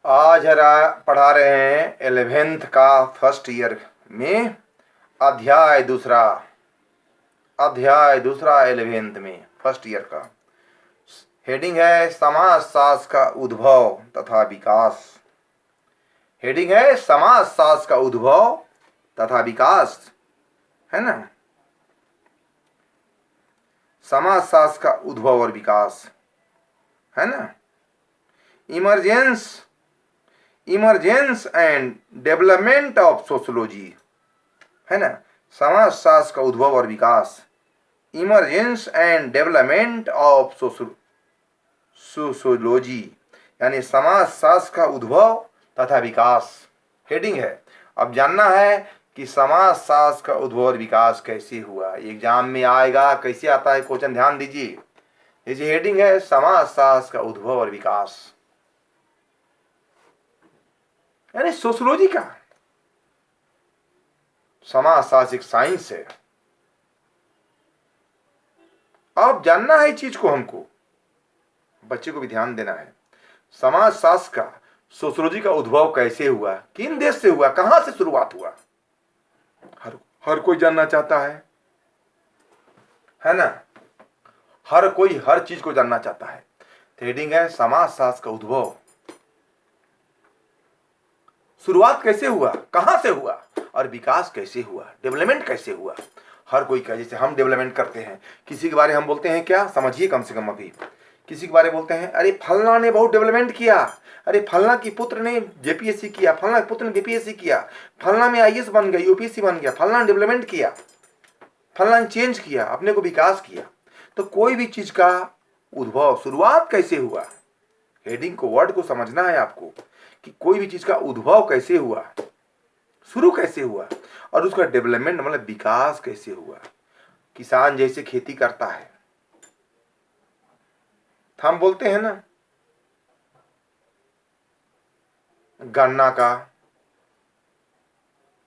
आज पढ़ा रहे हैं 11th का फर्स्ट ईयर में अध्याय दूसरा 11th में फर्स्ट ईयर का हेडिंग है समाजशास्त्र का उद्भव तथा विकास। हेडिंग है समाजशास्त्र का उद्भव तथा विकास, है ना। समाजशास्त्र का उद्भव और विकास, है ना। Emergence and development of sociology, है ना। समाजशास्त्र का उद्भव और विकास, emergence and development of sociology, यानी समाजशास्त्र का उद्भव तथा विकास हेडिंग है। अब जानना है कि समाजशास्त्र का उद्भव और विकास कैसे हुआ, एग्जाम में आएगा। कैसे आता है क्वेश्चन, ध्यान दीजिए। ये हेडिंग है समाजशास्त्र का उद्भव और विकास, यानी सोशोलॉजी का। समाजशास्त्र एक साइंस है। अब जानना है इस चीज को, हमको बच्चे को भी ध्यान देना है। समाजशास्त्र का, सोशोलॉजी का उद्भव कैसे हुआ, किन देश से हुआ, कहां से शुरुआत हुआ, हर कोई जानना चाहता है ना। हर कोई हर चीज को जानना चाहता है। तो हेडिंग है समाजशास्त्र का उद्भव, शुरुआत कैसे हुआ, कहां से हुआ, और विकास कैसे हुआ, डेवलपमेंट कैसे हुआ। हर कोई का, जैसे हम डेवलपमेंट करते हैं, किसी के बारे में हम बोलते हैं क्या, समझिए कम से कम। अभी किसी के बारे में बोलते हैं, अरे फलना ने बहुत डेवलपमेंट किया, अरे फलना की पुत्र ने जेपीएससी किया, फलना के पुत्र ने बीपीएससी किया, फलना में आईएएस बन गया, यूपीएससी बन गया, फलना ने डेवलपमेंट किया, फलना ने चेंज किया, अपने को विकास किया। तो कोई भी चीज का उद्भव, शुरुआत कैसे हुआ, हेडिंग को, वर्ड को समझना है आपको कि कोई भी चीज का उद्भव कैसे हुआ, शुरू कैसे हुआ, और उसका डेवलपमेंट मतलब विकास कैसे हुआ। किसान जैसे खेती करता है, हम बोलते हैं ना, गन्ना का,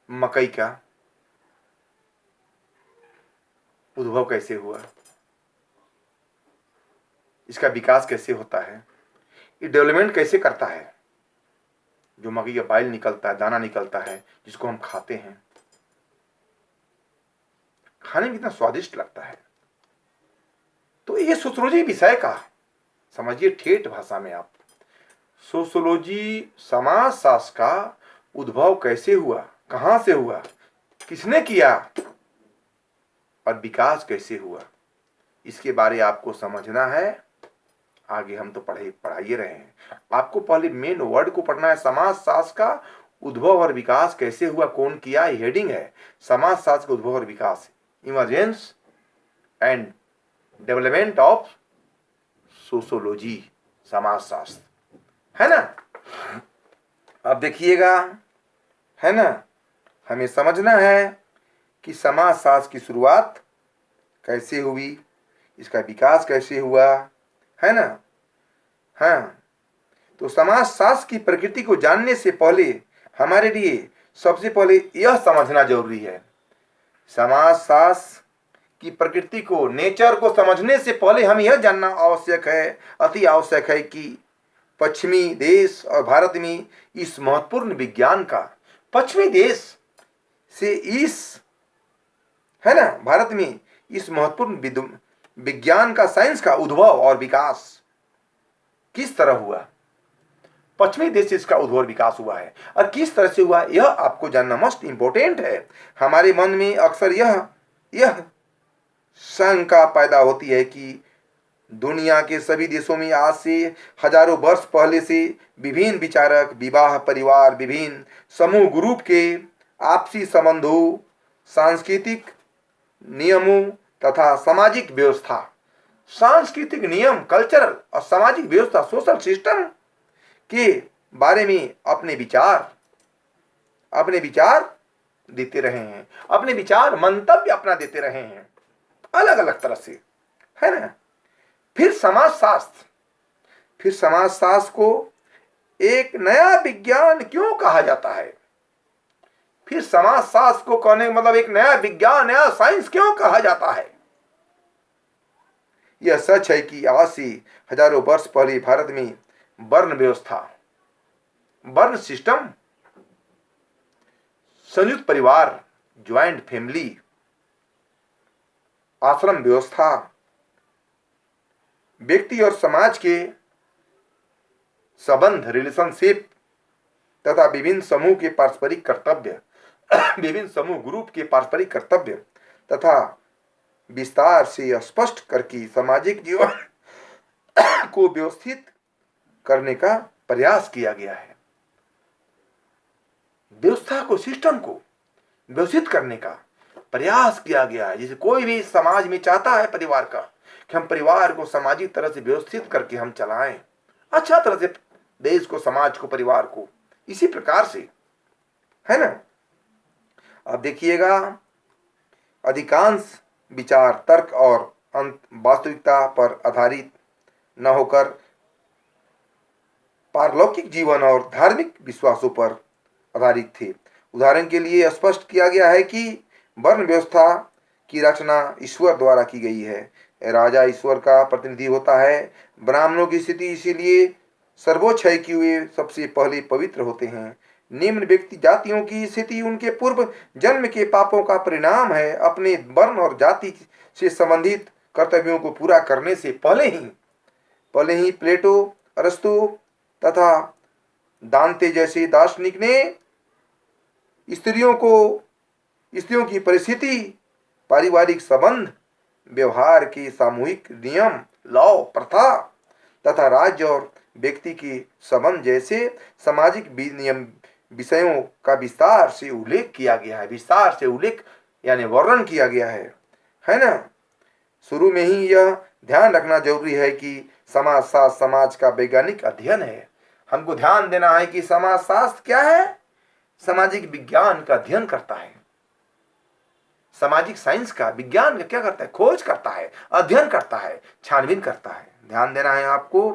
मकई का उद्भव कैसे हुआ, इसका विकास कैसे होता है, ये डेवलपमेंट कैसे करता है। जो मकई का बाइल निकलता है, दाना निकलता है, जिसको हम खाते हैं, खाने में कितना स्वादिष्ट लगता है। तो ये सोशियोलॉजी विषय का समझिए ठेठ भाषा में आप। सोशियोलॉजी समाजशास्त्र का उद्भव कैसे हुआ, कहां से हुआ, किसने किया, और विकास कैसे हुआ, इसके बारे आपको समझना है। आगे हम तो पढ़ाइए रहे हैं। आपको पहले मेन वर्ड को पढ़ना है। समाजशास्त्र का उद्भव और विकास कैसे हुआ, कौन किया, हेडिंग है समाजशास्त्र का उद्भव और विकास, emergence and development of sociology, समाजशास्त्र, है ना। अब देखिएगा, है ना, हमें समझना है कि समाजशास्त्र की शुरुआत कैसे हुई, इसका विकास कैसे हुआ, है ना। हाँ, तो समाजशास्त्र की प्रकृति को जानने से पहले हमारे लिए सबसे पहले यह समझना जरूरी है। समाजशास्त्र की प्रकृति को, नेचर को समझने से पहले हम यह जानना आवश्यक है, अति आवश्यक है कि पश्चिमी देश और भारत में इस महत्वपूर्ण विज्ञान का, पश्चिमी देश से इस, है ना, भारत में इस महत्वपूर्ण विज्ञान का, साइंस का उद्भव और विकास किस तरह हुआ, पश्चिमी देश से इसका उद्भव और विकास हुआ है, और किस तरह से हुआ, यह आपको जानना मस्ट इंपॉर्टेंट है। हमारे मन में अक्सर यह शंका पैदा होती है कि दुनिया के सभी देशों में आज से हजारों वर्ष पहले से विभिन्न विचारक, विवाह, परिवार, विभिन्न समूह, ग्रुप के आपसी संबंधों, सांस्कृतिक नियमों तथा सामाजिक व्यवस्था, सांस्कृतिक नियम, कल्चरल और सामाजिक व्यवस्था, सोशल सिस्टम के बारे में अपने विचार देते रहे हैं, अपने विचार, मंतव्य अपना देते रहे हैं अलग अलग तरह से, है ना। फिर समाजशास्त्र को एक नया विज्ञान क्यों कहा जाता है, फिर समाजशास्त्र को कहने मतलब एक नया विज्ञान, नया साइंस क्यों कहा जाता है। यह सच है कि आज से हजारों वर्ष पहले भारत में वर्ण व्यवस्था, वर्ण सिस्टम, संयुक्त परिवार, ज्वाइंट फैमिली, आश्रम व्यवस्था, व्यक्ति और समाज के संबंध, रिलेशनशिप तथा विभिन्न समूह के पारस्परिक कर्तव्य विभिन्न समूह ग्रुप के पारस्परिक कर्तव्य तथा विस्तार से स्पष्ट करके सामाजिक जीवन को व्यवस्थित करने का प्रयास किया गया है। व्यवस्था को, सिस्टम को व्यवस्थित करने का प्रयास किया गया है। जैसे कोई भी समाज में चाहता है परिवार का कि हम परिवार को सामाजिक तरह से व्यवस्थित करके हम चलाएं, अच्छा तरह से देश को, समाज को, परिवार को, इसी प्रकार से, है ना। अब देखिएगा, अधिकांश विचार तर्क और वास्तविकता पर आधारित न होकर पारलौकिक जीवन और धार्मिक विश्वासों पर आधारित थे। उदाहरण के लिए स्पष्ट किया गया है कि वर्ण व्यवस्था की रचना ईश्वर द्वारा की गई है। राजा ईश्वर का प्रतिनिधि होता है। ब्राह्मणों की स्थिति इसीलिए सर्वोच्च है कि वे सबसे पहले पवित्र होते हैं। निम्न व्यक्ति जातियों की स्थिति उनके पूर्व जन्म के पापों का परिणाम है। अपने वर्ण और जाति से संबंधित कर्तव्यों को पूरा करने से पहले ही प्लेटो, अरस्तु तथा दांते जैसे दार्शनिक ने स्त्रियों की परिस्थिति, पारिवारिक संबंध, व्यवहार के सामूहिक नियम, लॉ, प्रथा तथा राज्य और व्यक्ति के संबंध जैसे सामाजिक नियम विषयों का विस्तार से उल्लेख किया गया है। विस्तार से उल्लेख यानी वर्णन किया गया है ना। शुरू में ही यह ध्यान रखना जरूरी है कि समाजशास्त्र समाज का वैज्ञानिक अध्ययन है। हमको ध्यान देना है कि समाजशास्त्र क्या है? सामाजिक विज्ञान का अध्ययन करता है। सामाजिक साइंस का, विज्ञान का क्या करता है? खोज करता है, अध्ययन करता है, छानबीन करता है। ध्यान देना है आपको,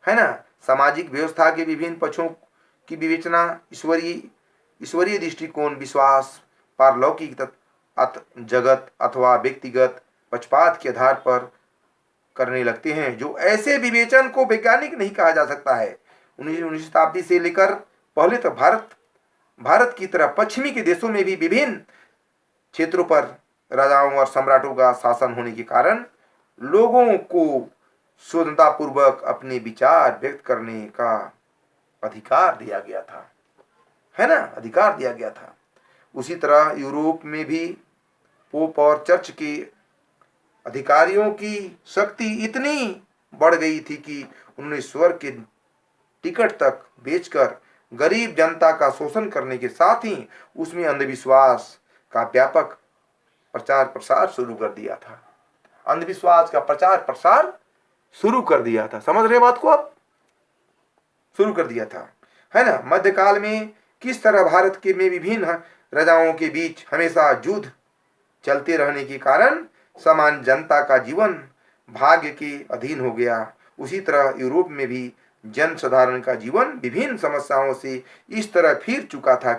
है ना। सामाजिक व्यवस्था के विभिन्न पक्षों की विवेचना ईश्वरीय दृष्टिकोण, विश्वास, पारलौकिक जगत अथवा व्यक्तिगत पक्षपात के आधार पर करने लगते हैं, जो ऐसे विवेचन को वैज्ञानिक नहीं कहा जा सकता है। 19वीं शताब्दी से लेकर पहले तो भारत की तरह पश्चिमी के देशों में भी विभिन्न क्षेत्रों पर राजाओं और सम्राटों का शासन होने के कारण लोगों को स्वतंत्रता पूर्वक अपने विचार व्यक्त करने का अधिकार दिया गया था, है ना, अधिकार दिया गया था। उसी तरह यूरोप में भी पोप और चर्च के अधिकारियों की शक्ति इतनी बढ़ गई थी कि उन्होंने स्वर्ग के टिकट तक बेचकर गरीब जनता का शोषण करने के साथ ही उसमें अंधविश्वास का व्यापक प्रचार प्रसार शुरू कर दिया था। अंधविश्वास का प्रचार प्रसार शुरू कर दिया था। समझ रहे बात को आप? शुरू कर दिया था, है ना। मध्यकाल में किस तरह भारत के में विभिन्न राजाओं के बीच हमेशा युद्ध चलते रहने के कारण सामान्य जनता का जीवन भाग्य के अधीन हो गया, उसी तरह यूरोप में भी जन साधारण का जीवन विभिन्न समस्याओं से इस तरह घिर चुका था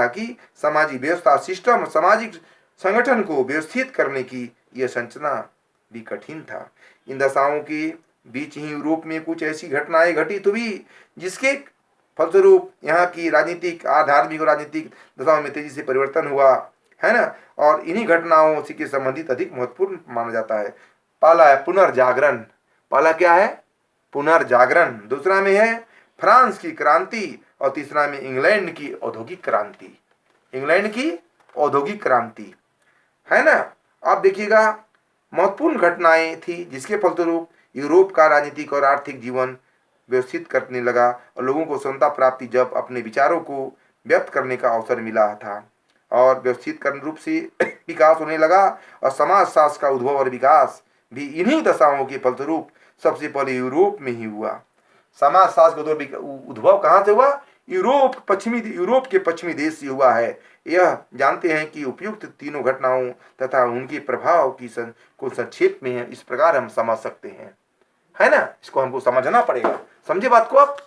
कि सामाजिक व्यवस्था, सिस्टम, सामाजिक संगठन को व्यवस्थित करने की यह संरचना भी कठिन था। इन दशाओं के बीच ही यूरोप में कुछ ऐसी घटनाएं घटित हुई जिसके फलस्वरूप यहाँ की राजनीतिक, धार्मिक और राजनीतिक दशाओं में तेजी से परिवर्तन हुआ, है ना। और इन्हीं घटनाओं से संबंधित अधिक महत्वपूर्ण माना जाता है। पहला है पुनर्जागरण। पहला क्या है? पुनर्जागरण। दूसरा में है फ्रांस की क्रांति और तीसरा में इंग्लैंड की औद्योगिक क्रांति। इंग्लैंड की औद्योगिक क्रांति, है ना। आप देखिएगा, महत्वपूर्ण घटनाएं थी जिसके फलस्वरूप यूरोप का राजनीतिक और आर्थिक जीवन व्यवस्थित करने लगा और लोगों को स्वतंत्रता प्राप्ति जब अपने विचारों को व्यक्त करने का अवसर मिला था और व्यवस्थित करण रूप से विकास होने लगा। और समाजशास्त्र का उद्भव और विकास भी इन्हीं दशाओं के फलस्वरूप सबसे पहले यूरोप में ही हुआ। समाजशास्त्र का उद्भव कहाँ से हुआ? यूरोप के पश्चिमी देश से हुआ है। यह जानते हैं कि उपयुक्त तीनों घटनाओं तथा उनके प्रभाव को संक्षेप में इस प्रकार हम समझ सकते हैं, है ना। इसको हमको समझना पड़ेगा। समझे बात को आप?